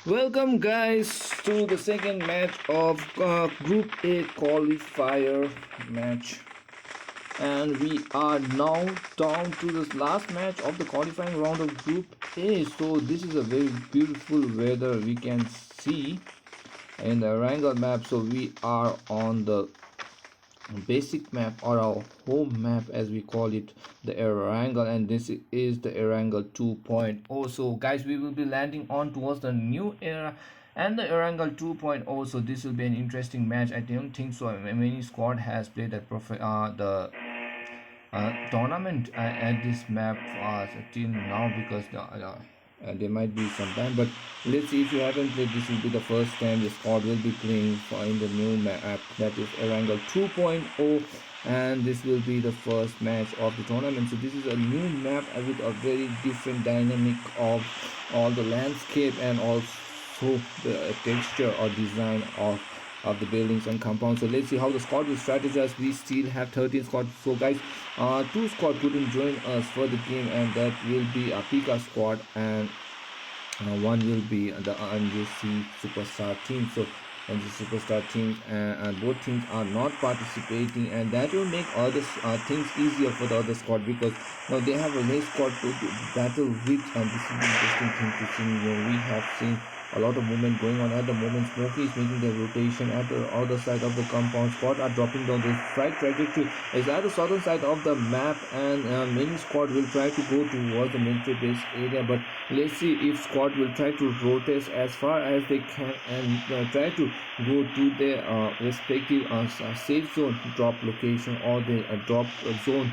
Welcome, guys, to the second match of Group A qualifier match, and we are now down to this last match of the qualifying round of Group A. So this is a very beautiful weather we can see in the Erangel map. So we are on the basic map, or our home map as we call it, the Erangel, and this is the Erangel 2.0. So guys, we will be landing on towards the new era and the Erangel 2.0. So this will be an interesting match. I don't think so many squad has played the tournament at this map till now, because there might be some time, but let's see. If you haven't played, this will be the first time the squad will be playing in the new map, that is Erangel 2.0, and this will be the first match of the tournament. So this is a new map with a very different dynamic of all the landscape and also the texture or design of the buildings and compounds. So let's see how the squad will strategize. We still have 13 squads. So guys, two squad couldn't join us for the game, and that will be a Pika squad, and one will be the NJC superstar team. So and the superstar teams, and both teams are not participating, and that will make other things easier for the other squad, because now they have a race squad to battle with, and this is an interesting thing to see. We have seen a lot of movement going on at the moment. Smokey is making the rotation at the other side of the compound. Squad are dropping down. The flight trajectory is at the southern side of the map, and many squad will try to go towards the military base area, but let's see if squad will try to rotate as far as they can, and try to go to their respective safe zone drop location, or the drop zone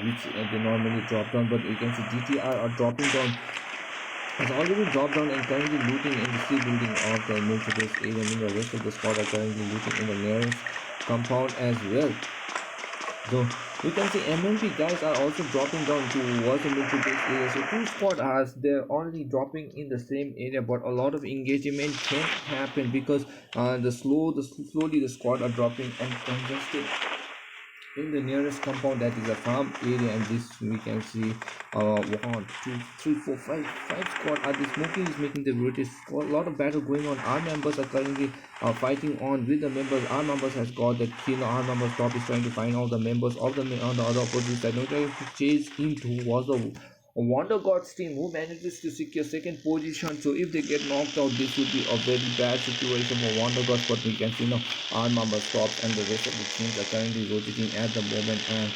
which they normally drop down. But you can see GTR are dropping down, has already dropped down and currently looting in the C building of the military base area. Meanwhile, the rest of the squad are currently looting in the nearest compound as well. So you can see MMP guys are also dropping down towards the military base area. So two squad are they're already dropping in the same area, but a lot of engagement can't happen because slowly the squad are dropping and congested in the nearest compound, that is a farm area. And this we can see 1 2 3 4 5 squad are the smoking is making the British squad. A lot of battle going on. Our members are currently fighting on with the members. Our members has got the kill. Our members top is trying to find all the members of the on the other opposite side. Now trying to chase him towards the Wonder Gods team, who manages to secure second position. So if they get knocked out, this would be a very bad situation for Wonder Gods. But we can see now our number stops, and the rest of the teams are currently rotating at the moment. And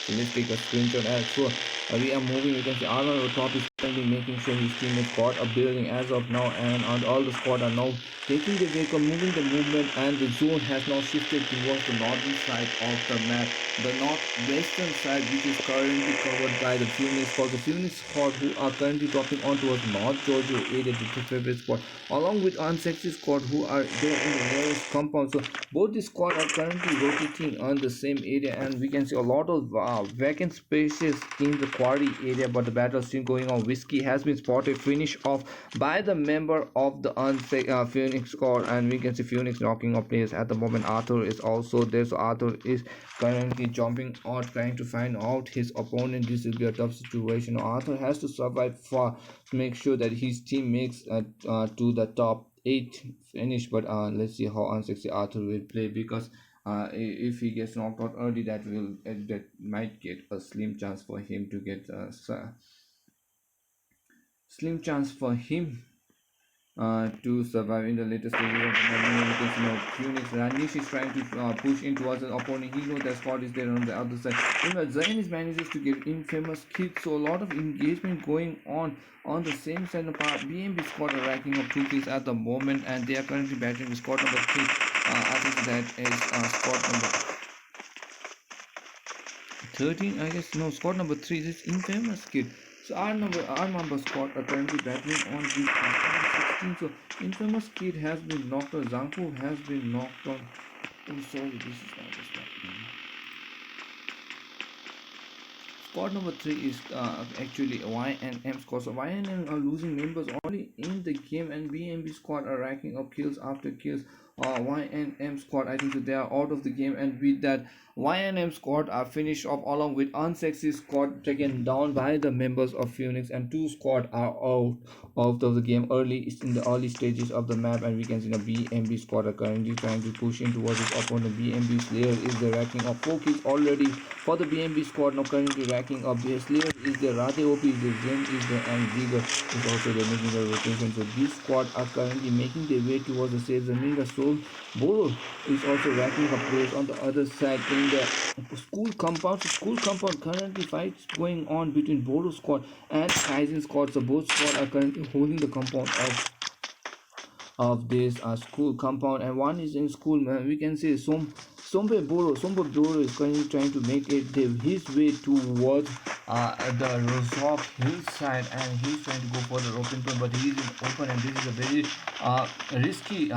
so let's take a screenshot as well. We are moving. You can see Armor on the top is currently making sure his teammates got a building as of now, and all the squad are now taking the vehicle, moving the movement, and the zone has now shifted towards the northern side of the map, the northwestern side, which is currently covered by the Phoenix squad. The Phoenix squad, who are currently dropping on towards North Georgia area, the favorite squad, along with Unsexy squad, who are there in the nearest compound. So both the squad are currently rotating on the same area, and we can see a lot of vacant spaces in the quarry area, but the battle is still going on. Whiskey has been spotted, finish off by the member of the Phoenix squad, and we can see Phoenix knocking off players at the moment. Arthur is also there, so Arthur is currently jumping out, trying to find out his opponent. This will be a tough situation. Arthur has to survive far to make sure that his team makes to the top 8 finish. But let's see how unsexy Arthur will play, because if he gets knocked out early, that might get a slim chance for him to get a slim chance for him to survive in the latest stage of the match. You can see now Phoenix Ranish is trying to push in towards the opponent. He knows that Scott is there on the other side. Zayn manages to get infamous kills, so a lot of engagement going on the same side of BMB squad are racking up 2 kills at the moment, and they are currently battling with squad number 3. I think that is squad number 13, I guess. No, squad number 3, this infamous kid. So our number squad are currently battling on the 16. So infamous kid has been knocked on. Zanku has been knocked on. Oh, sorry, this is not just happening. Squad number 3 is actually Y and M squad. So Y and M are losing members only in the game, and BMB squad are racking up kills after kills YNM squad, I think that they are out of the game, and with that YNM squad are finished off along with unsexy squad taken down by the members of Phoenix, and two squad are out of the game early in the early stages of the map. And we can see the BMB squad are currently trying to push in towards his opponent. BMB Slayer is the racking of 4 kills already for the BMB squad, now currently racking up. The Slayer is the Rade OP, is the Zen is the, and Giga is also the making the rotation. So these squad are currently making their way towards the safe zone. The Soul Boro is also racking up players on the other side in the school compound. So school compound currently fights going on between Boro squad and Kaizen squad. So both squad are currently holding the compound of this school compound, and one is in school. We can say Sombe Boro is currently trying to make it his way towards the Rozok hillside, and he's trying to go for the open point, but he's in open, and this is a very risky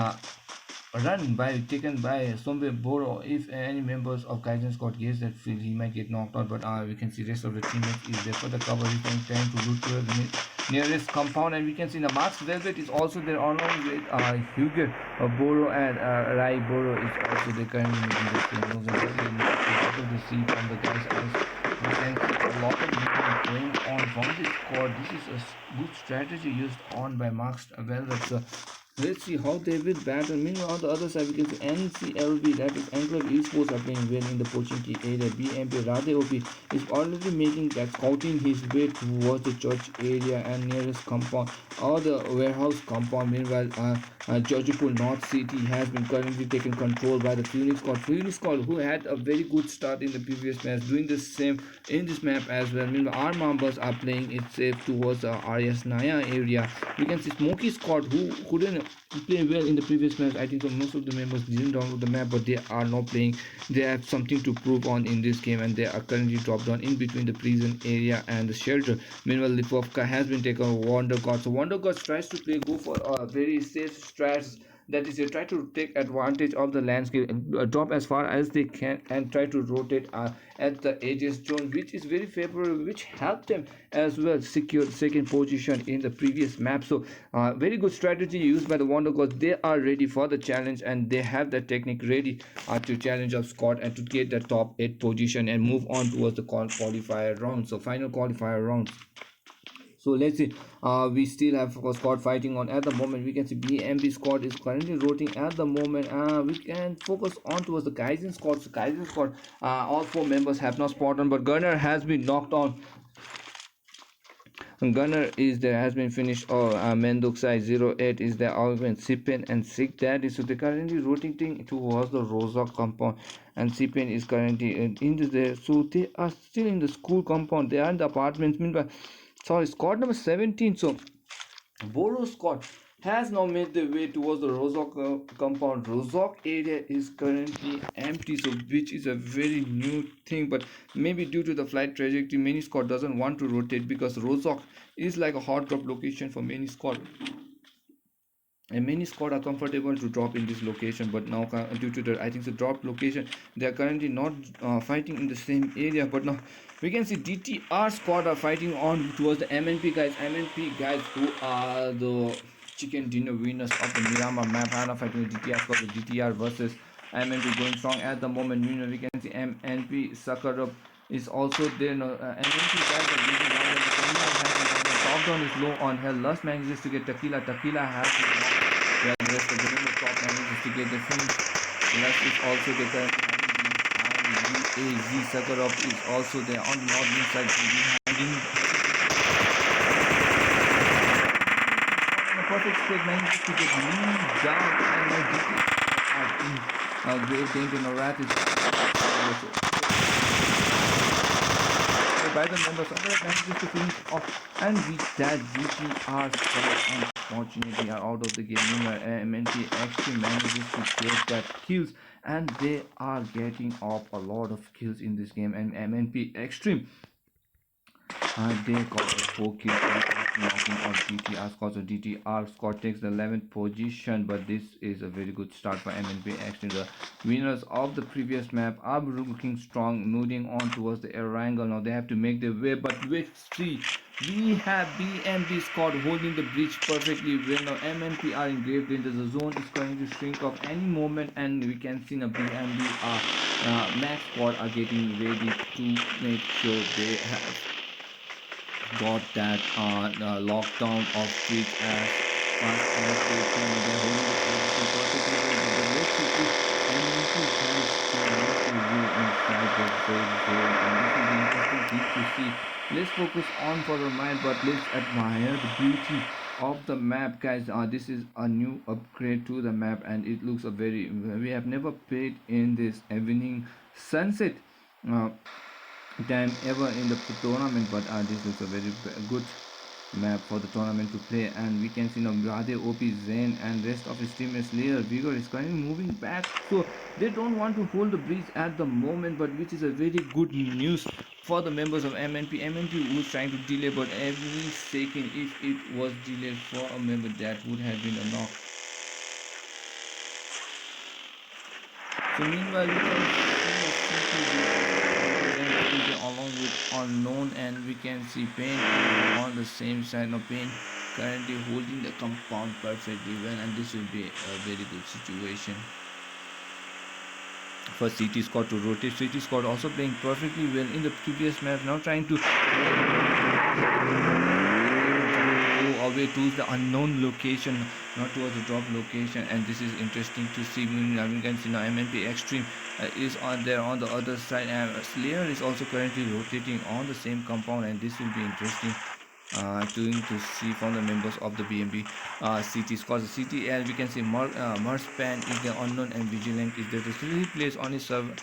run taken by Sombe Boro. If any members of Kaizen squad gets that field, he might get knocked out, but we can see rest of the teammates is there for the cover. He's trying to loot to the nearest compound, and we can see the Max Velvet is also there along with Hugo Boro, and Rai Boro is also there currently making the same moves, and out of the sea from the guys, as we can see a lot of movement going on from this squad. This is a good strategy used on by Max Velvet. So let's see how they will battle. Meanwhile, on the other side, we can see NCLB, that is Enclave Esports, are playing well in the Pochinki area. BMP Rade OP is already making that scouting his way towards the church area and nearest compound or the warehouse compound. Meanwhile, Jojipur North City has been currently taken control by the Phoenix squad. Phoenix squad, who had a very good start in the previous match, doing the same in this map as well. Meanwhile, our members are playing it safe towards the RS Naya area. We can see Smoky squad, who couldn't play well in the previous match. I think so most of the members didn't download the map, but they are now playing. They have something to prove on in this game, and they are currently dropped down in between the prison area and the shelter. Meanwhile, Lipovka has been taken on Wonder God. So Wonder God tries to go for a very safe strats, that is, they try to take advantage of the landscape and drop as far as they can and try to rotate at the edges zone, which is very favorable, which helped them as well secure the second position in the previous map. So very good strategy used by the Wonder Gods. They are ready for the challenge, and they have the technique ready to challenge of Scott and to get the top 8 position and move on towards the qualifier round. So final qualifier rounds. So let's see, we still have a squad fighting on at the moment. We can see BMB squad is currently rotating at the moment. We can focus on towards the Kaizen squad. So Kaizen squad, all 4 members have not spot on, but Gunner has been knocked on. Gunner is there, has been finished. Menduk Sai 08 is there, Alvin Sipen and Sik Daddy. So they're currently rotating towards the Rozak compound, and Sipen is currently in there. So they are still in the school compound. They are in the apartments. Meanwhile, sorry, squad number 17. So Boro squad has now made their way towards the Rozok compound. Rozok area is currently empty, so which is a very new thing, but maybe due to the flight trajectory, many squad doesn't want to rotate, because Rozok is like a hot drop location for many squad, and many squad are comfortable to drop in this location. But now due to the, I think, the drop location, they are currently not fighting in the same area. But now we can see DTR squad are fighting on towards the MNP guys who are the chicken dinner winners of the Miramar map, and are fighting with DTR squad. The DTR versus MNP going strong at the moment. You know, we can see MNP Sakarab is also there. No, MNP guys are losing one, the top down is low on health. Lust manages to get Tequila has well, the rest of the room, the top manages to get the finish. Lust is also the current, and UAZ Sakarov is also there on the northern side. The perfect split manages to get moved down, and now great danger. Norat is by the members of the manages to finish off, and with that GTR squad unfortunately are out of the game. MNT actually manages to get that kills, and they are getting up a lot of kills in this game, and MNP Extreme they got a 4 kills knocking out DTR squad. So DTR squad takes the 11th position, but this is a very good start for MNP Extreme. The winners of the previous map are looking strong, moving on towards the Erangel. Now they have to make their way, but let's see We have BMP squad holding the breach perfectly well. Now MNP are engraved into the zone. Is going to shrink off any moment, and we can see the BMP max squad are getting ready to make sure they have got that lockdown of street as fast as they can. They're holding the position perfectly well. But let's see if MNP has to make a way inside the red zone, and this will be interesting thing to see. Let's focus on for a mind, but let's admire the beauty of the map, guys. This is a new upgrade to the map, and it looks a very, we have never played in this evening sunset uh, time ever in the tournament, but this is a very good map for the tournament to play. And we can see now Radhe, OP, Zen and rest of his teammates Slayer, Vigor is currently moving back, so they don't want to hold the breach at the moment, but which is a very good news for the members of MNP was trying to delay, but every second if it was delayed for a member, that would have been a knock. So meanwhile we can see along with unknown, and we can see Pain on the same side. Now Pain currently holding the compound perfectly well, and this will be a very good situation for CT Squad to rotate. CT Squad also playing perfectly well in the previous match, now trying to go away to the unknown location, not towards the drop location, and this is interesting to see. We can see now MNP Extreme is on there on the other side, and Slayer is also currently rotating on the same compound, and this will be interesting to see from the members of the BMB CT squad. The CT, as we can see, Marspan is the unknown, and Vigilant is there. The three plays on his server.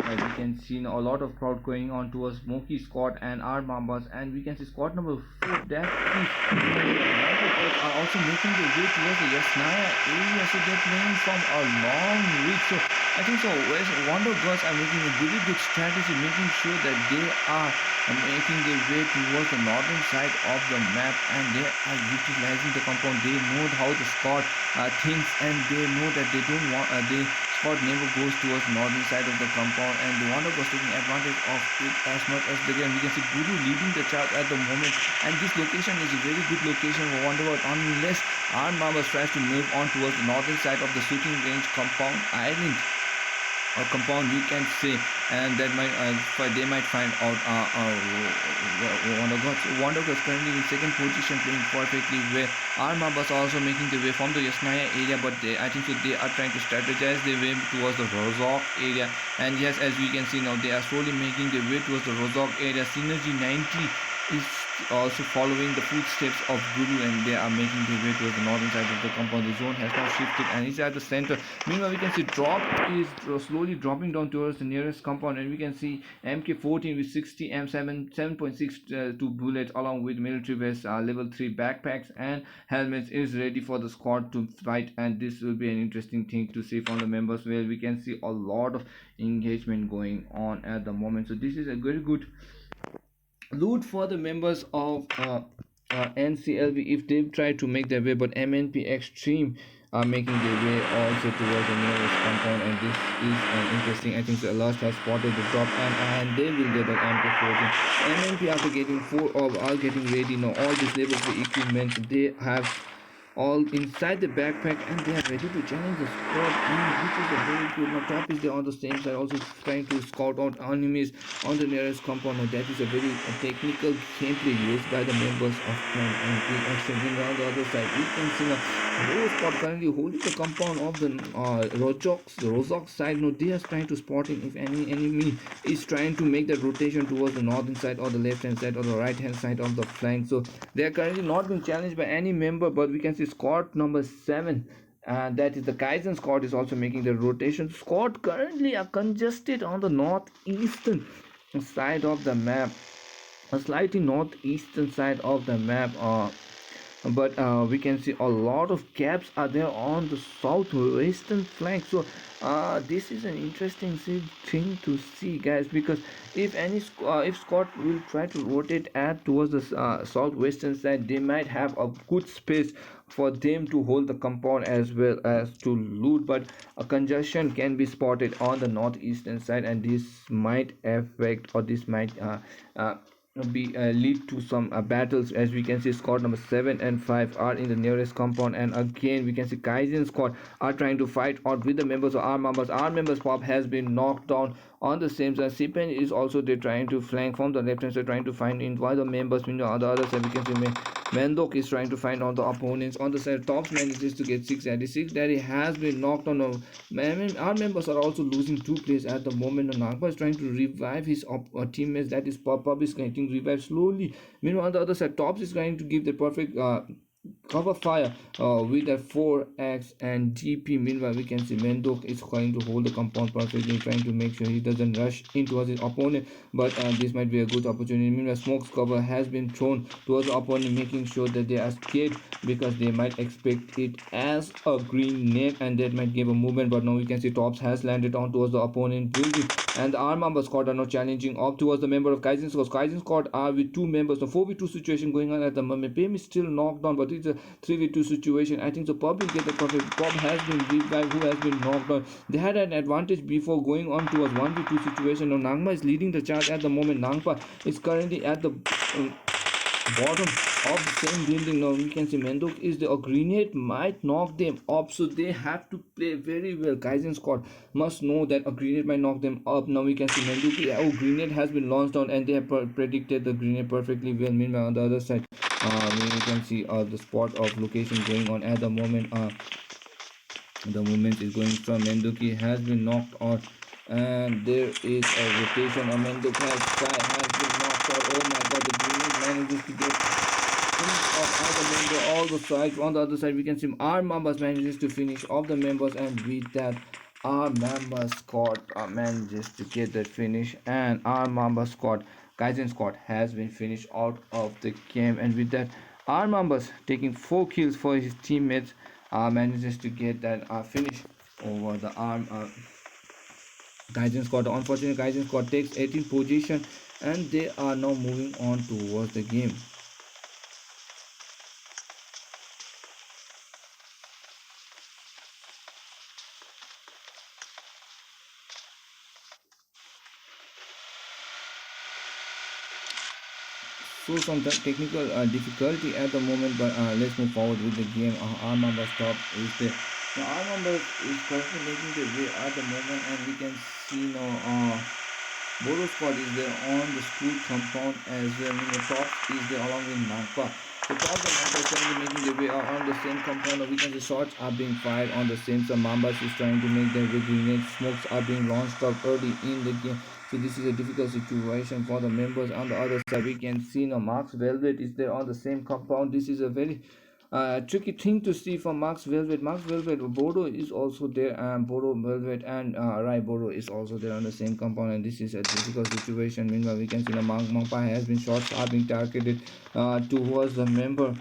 We can see a lot of crowd going on towards Smoky Squad and our Mambas, and we can see squad number 4, that is are also making their way towards the Yasnaya area, so they're playing from a long reach. So I think so Wonder Girls are making a really good strategy, making sure that they are making their way towards the northern side of the map, and they are utilizing the compound. They know how the squad thinks, and they know that they don't want they squad never goes towards the northern side of the compound, and the Wonder was taking advantage of it as much as they can. We can see Guru leading the charge at the moment, and this location is a very good location for Wonder unless our Mambas tries to move on towards the northern side of the shooting range compound island or compound, you can say, and that might they might find out Wonder Gods currently in second position, playing perfectly well. Our Mambas also making the way from the Yasnaya area, but I think so they are trying to strategize their way towards the Rozok area, and yes, as we can see now, they are slowly making their way towards the Rozok area. Synergy 90 is also following the footsteps of Guru, and they are making their way towards the northern side of the compound. The zone has now shifted and is at the center. Meanwhile, we can see Drop is slowly dropping down towards the nearest compound, and we can see MK14 with 60 M7 7.62 bullets along with military vest, level 3 backpacks and helmets is ready for the squad to fight, and this will be an interesting thing to see from the members, where we can see a lot of engagement going on at the moment. So this is a very good loot for the members of NCLV if they try to make their way, but MNP Extreme are making their way also towards the nearest compound, and this is interesting. I think the last has spotted the drop, and they will get an MP14. MNP after getting 4 of are getting ready now. All these level 3 equipment they have all inside the backpack, and they are ready to challenge the squad, which is a very good. Now Top is there on the same side, also trying to scout out enemies on the nearest compound. Now that is a very technical gameplay used by the members of and extending around the other side. We can see now Rose Squad currently holding the compound of the Rozok side. Now they are trying to spot in if any enemy is trying to make that rotation towards the northern side or the left hand side or the right hand side of the flank. So they are currently not being challenged by any member, but we can see squad number 7, that is the Kaizen squad, is also making the rotation. Squad currently are congested on the northeastern side of the map, a slightly northeastern side of the map, but we can see a lot of gaps are there on the southwestern flank. So this is an interesting thing to see, guys, because if if Scott will try to rotate towards the southwestern side, they might have a good space for them to hold the compound as well as to loot, but a congestion can be spotted on the northeastern side, and this might affect, or this might uh, be lead to some battles. As we can see, squad number 7 and 5 are in the nearest compound, and again we can see Kaizen squad are trying to fight out with the members of our members. Pop has been knocked down on the same side. Sipen is also there trying to flank from the left hand side, trying to find in why the members. Meanwhile, on the other side we can see Mendok is trying to find out the opponents. On the side, Tops manages to get 6 daddy. 6 daddy has been knocked on. Our members are also losing 2 players at the moment. Nagpa is trying to revive his teammates. That is Pop is getting revived slowly. Meanwhile, on the other side, Tops is trying to give the perfect cover fire with a 4x and GP. Meanwhile, we can see Mendok is trying to hold the compound perfectly, trying to make sure he doesn't rush in towards his opponent, but this might be a good opportunity. Meanwhile, Smoke's cover has been thrown towards the opponent, making sure that they are scared because they might expect it as a grenade, and that might give a movement. But now we can see Tops has landed on towards the opponent building, and the Armamba squad are now challenging up towards the member of Kaizen squad. Kaizen squad are with 2 members. The 4v2 situation going on at the moment. Pim is still knocked down, but it's a 3v2 situation. I think so. Pub will get the perfect. Pub has been revived, who has been knocked down. They had an advantage before going on towards 1v2 situation. Now Nangma is leading the charge at the moment. Nangpa is currently at the bottom of the same building. Now we can see Mendok is the grenade might knock them up, so they have to play very well. Kaizen squad must know that a grenade might knock them up. Now we can see Mendok, grenade has been launched down, and they have predicted the grenade perfectly well. Meanwhile, on the other side, we can see the spot of location going on at the moment. The movement is going strong. Mendoki has been knocked out, and there is a rotation. Mendoki has been knocked out. Oh my god, the grenade manages to get off other member all the sides. On the other side, we can see our members manages to finish off the members, and with that, our member squad manages to get that finish, and our member squad, Kaizen squad, has been finished out of the game. And with that, our members taking 4 kills for his teammates manages to get that finish over the arm Gaijin squad. Unfortunately, Gaijin squad takes 18th position, and they are now moving on towards the game. So some technical difficulty at the moment, but let's move forward with the game. Armamba stop is there. Now Armamba is currently making the way at the moment, and we can see now Bodo squad is there on the school compound as well. The top is there along with Nagpa. The top and Nagpa is currently making their way on the same compound. We can see shots are being fired on the same. So Mambas is trying to make their way. Grenade smokes are being launched up early in the game. So this is a difficult situation for the members. On the other side, we can see now Mark's Velvet is there on the same compound. This is a very tricky thing to see from Max Velvet. Max Velvet, Bodo is also there, and Bodo Velvet and Rai Bodo is also there on the same compound, and this is a difficult situation. Meanwhile, we can see the Mangpa has been shots are being targeted towards the member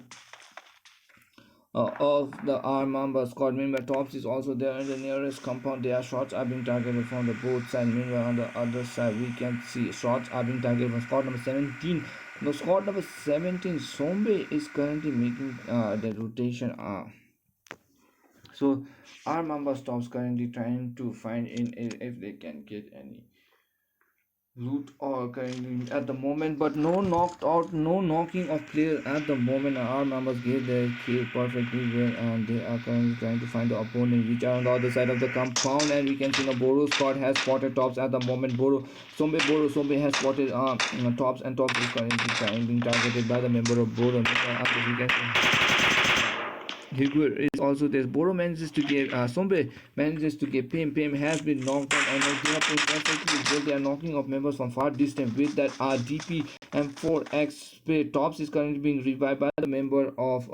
of the Armamba squad. Meanwhile, Tops is also there in the nearest compound. Their shots are being targeted from the both sides. Meanwhile, on the other side, we can see shots are being targeted from squad number 17. Now, squad number 17, Sombe is currently making the rotation. So, Armamba stops currently trying to find in if they can get any loot or currently at the moment, but no knocked out, no knocking of player at the moment. Our members gave their kill perfectly well, and they are currently trying to find the opponent which are on the other side of the compound. And we can see the Bodo squad has spotted Tops at the moment. Bodo Sombe has spotted Tops, and Tops is currently being targeted by the member of Bodo. We can see Higuer is also there. Boro manages to get Sombe manages to get Pim. Pim has been knocked out, and they are playing perfectly well. They are knocking off members from far distance with that DP and 4x speed. Tops is currently being revived by the member of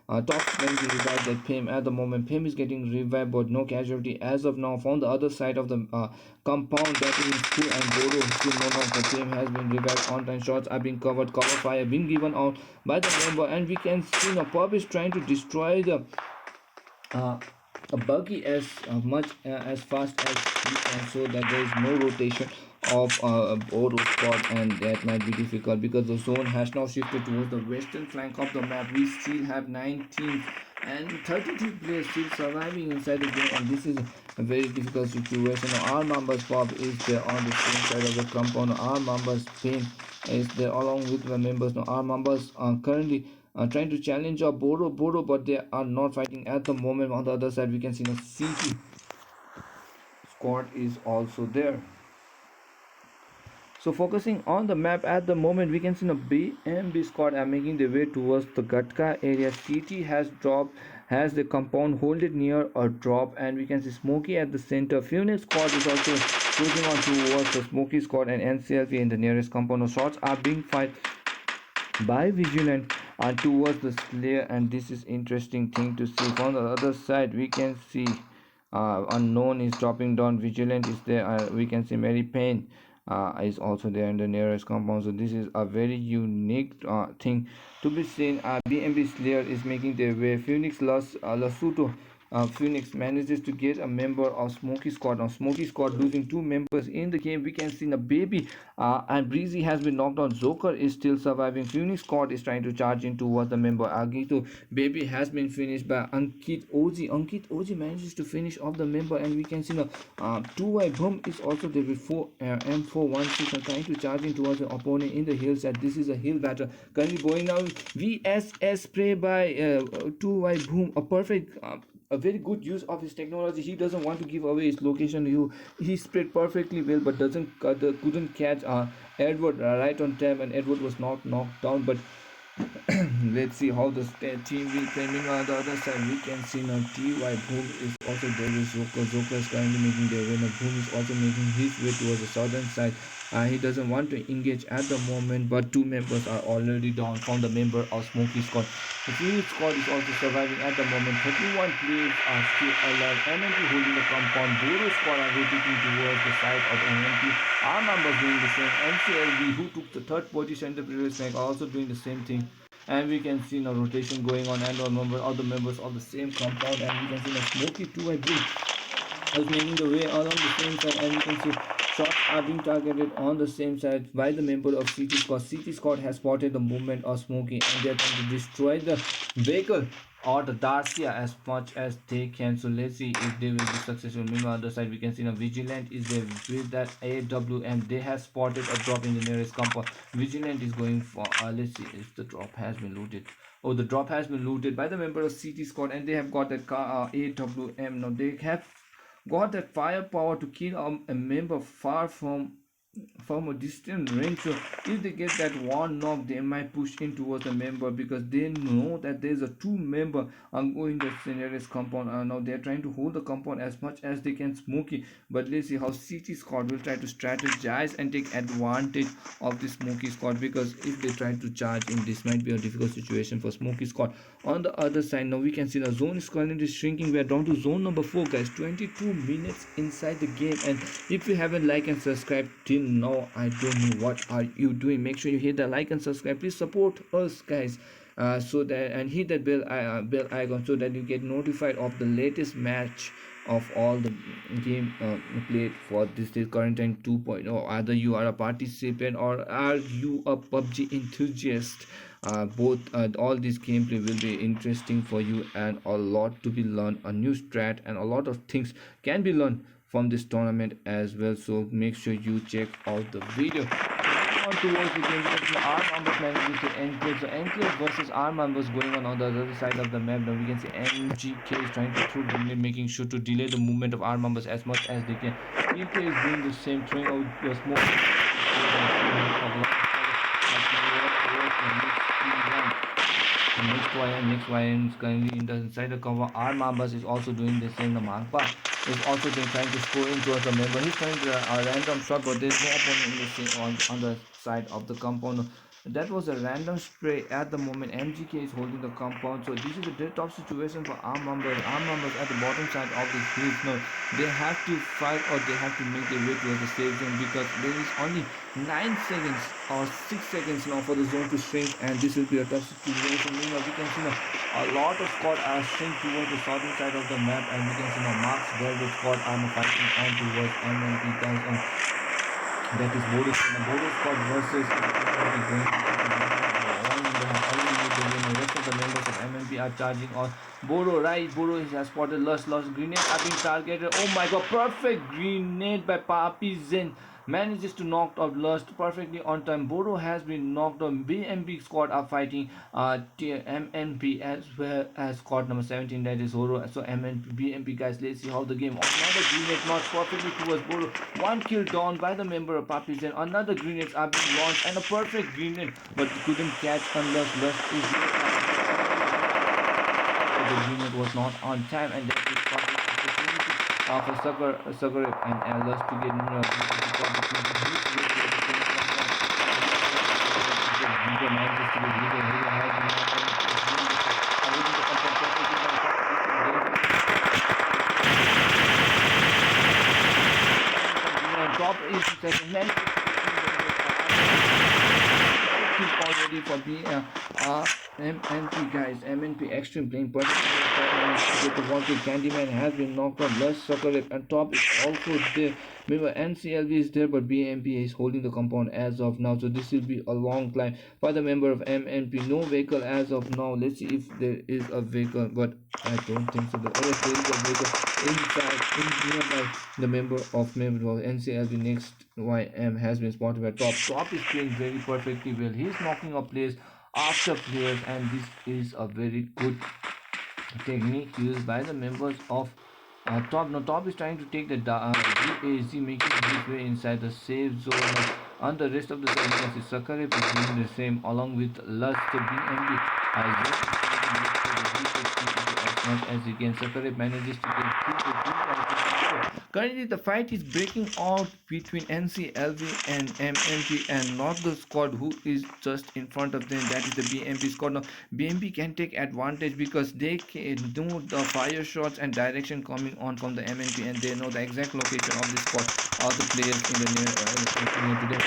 Tops going to revive that Pim at the moment. Pim is getting revived, but no casualty as of now. From the other side of the compound, that is Stu and Bodo. Still no knock. The Pim has been revived. On-time shots are being covered. Cover fire being given out by the member, and we can see now Pub is trying to destroy the a buggy as much as fast as we can, so that there is no rotation of Bodo squad, and that might be difficult because the zone has now shifted towards the western flank of the map. We still have 19 and 32 players still surviving inside the game, and this is a very difficult situation. Our members Bob is there on the same side of the compound. Our members Pain is there along with the members. Now our members are currently trying to challenge our Bodo, but they are not fighting at the moment. On the other side, we can see the CT squad is also there. So focusing on the map at the moment, we can see the B and B squad are making their way towards the Gatka area. CT has the compound hold it near a drop, and we can see Smokey at the center. Phoenix squad is also cruising on towards the Smokey squad and NCLP in the nearest compound. The shots are being fired by Vigilant towards the Slayer, and this is interesting thing to see. From the other side, we can see Unknown is dropping down. Vigilant is there. We can see Mary Payne is also there in the nearest compound. So this is a very unique thing to be seen. BMB Slayer is making their way. Phoenix Lasuto. Phoenix manages to get a member of Smokey Squad. Now Smokey Squad losing two members in the game. We can see the Baby and Breezy has been knocked out. Joker is still surviving. Phoenix Squad is trying to charge in towards the member. Agito Baby has been finished by Ankit Oji. Ankit Oji manages to finish off the member, and we can see the 2Y Boom is also there with M416 and trying to charge in towards the opponent in the hillside. This is a hill battle currently going now. VSS spray by 2Y Boom, a perfect a very good use of his technology. He doesn't want to give away his location. He spread perfectly well, but couldn't catch Edward right on time, and Edward was not knocked down. But let's see how the team will play. On the other side, we can see now TY Boom is also there with Joker. Joker is currently making their way. Now Boom is also making his way towards the southern side. He doesn't want to engage at the moment, but two members are already down from the member of Smokey Squad. The Phoenix Squad is also surviving at the moment. 31 players are still alive. MNP holding the compound. Bodo Squad are rotating towards the side of MNP. Our members doing the same. NCLB, who took the third position in the previous match, are also doing the same thing. And we can see now rotation going on, and all the members of the same compound, and we can see now Smokey 2 and 3 is making the way along the same side, and you can see shots are being targeted on the same side by the member of CT Squad. CT Squad has spotted the movement of Smokey, and they are trying to destroy the vehicle or the Darcia as much as they can. So let's see if they will be successful. Meanwhile, on the other side, we can see now Vigilant is there with that AWM. They have spotted a drop in the nearest compound. Vigilant is going for let's see if the drop has been looted. Oh, the drop has been looted by the member of CT Squad, and they have got that car AWM. Now they have got that firepower to kill a member far from a distant range. So if they get that one knock, they might push in towards the member, because they know that there's a two member going the nearest compound. Now they're trying to hold the compound as much as they can. Smokey, but let's see how CT Squad will try to strategize and take advantage of the Smokey Squad, because if they try to charge in, this might be a difficult situation for Smokey Squad. On the other side, now we can see the zone is currently shrinking. We are down to zone number 4, guys. 22 minutes inside the game, and if you haven't liked and subscribed till now, I don't know what are you doing. Make sure you hit the like and subscribe. Please support us, guys, so that, and hit that bell icon so that you get notified of the latest match of all the game played for this current time 2.0. Either you are a participant or are you a PUBG enthusiast, both all this gameplay will be interesting for you, and a lot to be learned, a new strat, and a lot of things can be learned from this tournament as well. So make sure you check out the video. On towards the game, because the arm members manages to enclave. So enclave versus arm members going on the other side of the map. Now we can see MGK is trying to throw grenade, making sure to delay the movement of arm members as much as they can. PK is doing the same, throwing out the smoke. Next YM is currently inside the cover. Our members is also doing the same. The Mangpa is also trying to score in towards the member. He's trying to a random shot, but there's no opponent in the same on the side of the compound. That was a random spray at the moment. MGK is holding the compound, so this is a very tough situation for our members. Our members at the bottom side of the field now, they have to fight, or they have to make their way towards the safe zone, because there is only 9 seconds or 6 seconds now for the zone to shrink, and this will be a tough situation. Meanwhile, we can see now a lot of squad are shrink towards the southern side of the map, and we can see now Mark's Velvet squad are fighting on towards MNP guys, and that is Bodo Squad versus the rest of the members of MNP are charging on Boro. Right, Boro has spotted Lust. Grenades are being targeted. Oh my god, perfect grenade by Papi Zen. Manages to knock out Lust perfectly on time. Boro has been knocked on. BMP squad are fighting MNP as well as squad number 17, that is Horo. So MNP, BMP guys, let's see how the game. Another grenade launched perfectly towards Boro. One kill down by the member of Papi Zen. Another grenades are being launched and a perfect grenade, but couldn't catch unless Lust is the grenade was not on time, and that is of a sucker and Lust to get top is second man already for the MNP guys. MNP extreme playing perfect. The wanted Candyman has been knocked on. Lust Sucker and top is also there. Remember NCLV is there, but BMP is holding the compound as of now. So this will be a long climb for the member of MNP. No vehicle as of now. Let's see if there is a vehicle, but I don't think so. There is a vehicle inside nearby the member of NCLV. Next YM has been spotted by top. Top is playing very perfectly well. He's knocking up players after players, and this is a very good technique used by the members of top. Now top is trying to take the GAZ, making his way inside the safe zone. On the rest of the segments, Sakarep is doing the same along with Lust. The BMB as much as he can. Sakarep manages to get 2 Currently, the fight is breaking out between NCLV and MNP, and not the squad who is just in front of them. That is the BMP squad. Now, BMP can take advantage because they can know the fire shots and direction coming on from the MNP, and they know the exact location of the squad of the players in the near to them.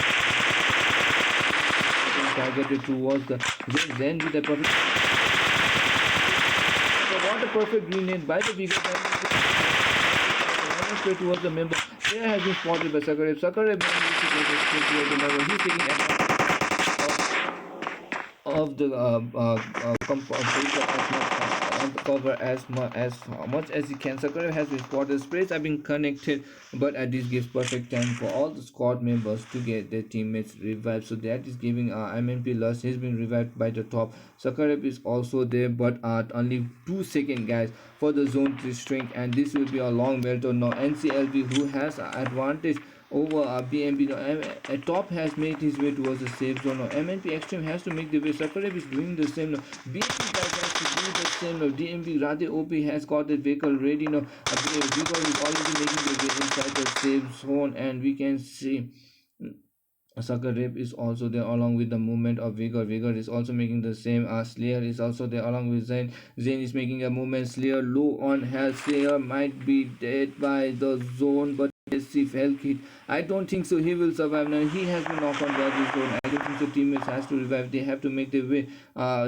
Targeted towards the Zen with the perfect. So what a perfect grenade by the bigger towards the member. Player has been spotted by Sakarep. Sakarep he's taking cover as much as he can. Sakarep has been spotted. Sprays have been connected, but this gives perfect time for all the squad members to get their teammates revived. So that is giving MNP Lust. He's been revived by the top. Sakarep is also there, but only 2 seconds, guys, for the zone 3 strength, and this will be a long battle. Now NCLV, who has advantage over BMP. Top has made his way towards the safe zone. Now MNP Extreme has to make the way. Sakarep is doing the same. Now BMP guys has to do the same. Now DMP Radhe OP has got the vehicle ready. Now Vigor is already making the way inside the safe zone, and we can see Sakarep is also there along with the movement of Vigor. Vigor is also making the same. Slayer is also there along with Zen. Zen is making a movement. Slayer low on health. Slayer might be dead by the zone, but let's see if health hit. I don't think so. He will survive. Now he has been knocked on by the zone. I don't think so. Teammates has to revive. They have to make their way.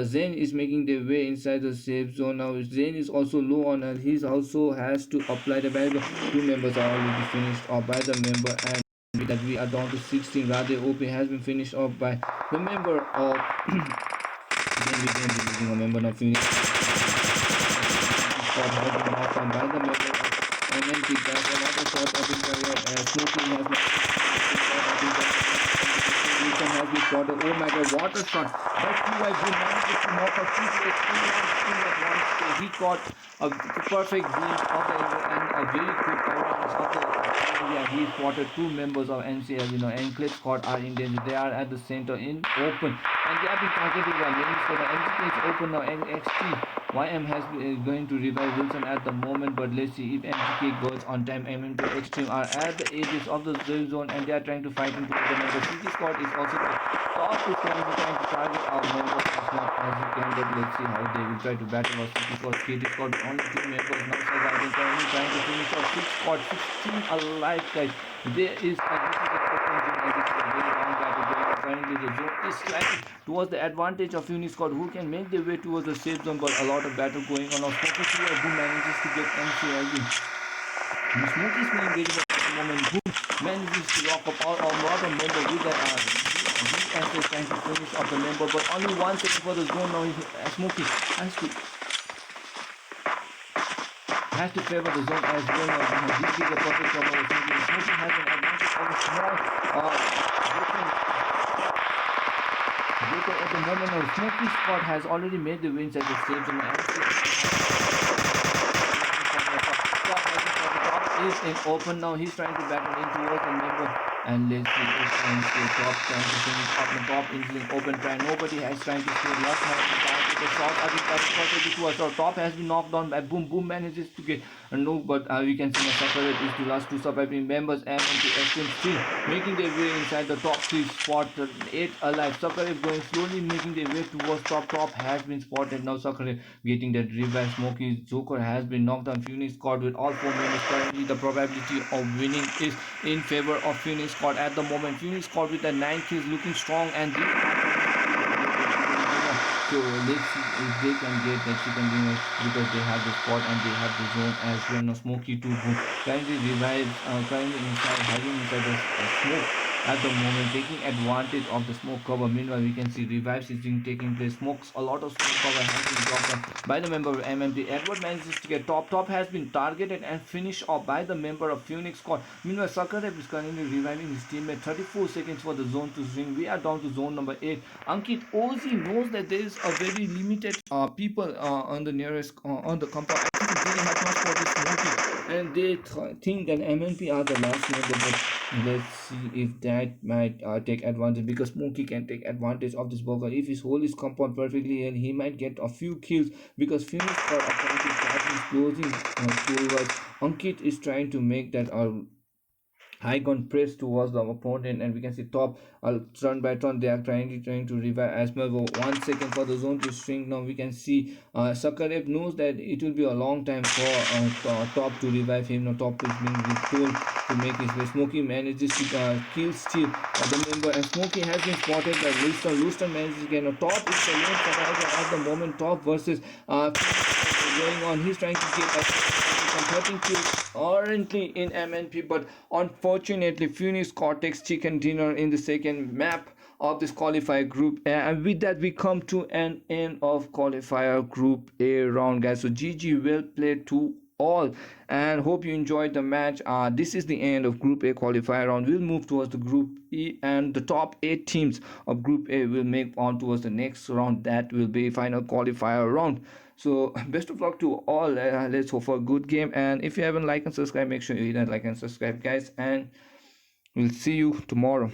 Zen is making their way inside the safe zone. Now Zen is also low on health. He also has to apply the barrier. 2 members are already finished off by the member, and that we are down to 16. Rather OP has been finished off by the member of losing a member of Phoenix. Has been knocked on by the member of MNP. That's another shot of the career. Smoking has been spotted. Oh my god, what a shot! But PY managed to knock out 2 players at once. He caught a perfect glimpse of the and a very quick awareness of the. Yeah, he spotted 2 members of NCL. Enclave squad are in danger. They are at the center in open, and they have been targeted by many squad. NCL is open now. NXT YM has been going to revive Wilson at the moment, but let's see if MTK goes on time. MNP Extreme are at the edges of the zone, and they are trying to fight into the member. City squad is also the top is trying to target our members as much as you can, but let's see how they will try to battle our City squad. City squad only 2 members now surviving, currently trying to finish off 6 squad, 16 alive, guys. There is a open zone, and this is a very long battle going on. Currently the zone is slightly towards the advantage of Unix squad, who can make their way towards the safe zone, but a lot of battle going on. Now Focus who manages to get MCLV. The Smoke is playing very well at the moment. Who manages to lock up all a lot of members with that BS is trying to finish off the member, but only 1 second for the zone now. Smokey has to favor the zone as well. This is a perfect cover. Smokey has an advantage of a small Joker at the moment. Now Smokey squad has already made the wins at the stage, and top is in open now. He's trying to battle in towards the member, and let's see if top trying to finish up the top is in open try. Nobody has trying to score last night. The shot at the top has been knocked down by Boom. Boom manages to get no, but we can see Separate is the last two surviving members and into SM3 making their way inside the top 3 spot. 8 alive. Separate going slowly making their way towards top. Top has been spotted now. Separate getting that revive. Smokey Joker has been knocked down. Phoenix squad with all 4 members. Currently the probability of winning is in favor of Phoenix squad at the moment. Phoenix squad with the 9 kills looking strong, and so let's see if they can get that chicken dinner because they have the spot and they have the zone as well. Now Smokey 2 boom currently revives currently inside hiding inside the smoke at the moment, taking advantage of the smoke cover. Meanwhile, we can see revives is taking place. Smokes a lot of smoke cover has been dropped on by the member of MMD. Edward manages to get top. Top has been targeted and finished off by the member of Phoenix squad. Meanwhile, Sakarev is currently reviving his teammate. 34 seconds for the zone to swing. We are down to zone number 8. Ankit Ozi knows that there is a very limited people on the nearest on the compound. I think they have not spotted Smokey, and they think that MNP are the last member, but let's see if that might take advantage, because Smokey can take advantage of this buffer. If his hole is compound perfectly and he might get a few kills, because Phoenix are apparently closing towards. Ankit is trying to make that high gun press towards the opponent, and we can see top turn by turn they are trying to revive as well. 1 second for the zone to shrink. Now we can see Sakarev knows that it will be a long time for top to revive him. Now top is being told to make his way. Smokey manages to kill steal the member, and Smokey has been spotted by Luston. Luston manages to get. Now top is the lone survivor at the moment. Top versus going on. He's trying to get 13 kills currently in MNP, but unfortunately Phoenix Cortex chicken dinner in the second map of this qualifier group A. And with that we come to an end of qualifier group A round, guys. So GG, well played to all, and hope you enjoyed the match. This is the end of group A qualifier round. We'll move towards the group E, and the top 8 teams of group A will make on towards the next round. That will be final qualifier round. So best of luck to all. Let's hope for a good game, and if you haven't liked and subscribed, make sure you hit that like and subscribe, guys, and we'll see you tomorrow.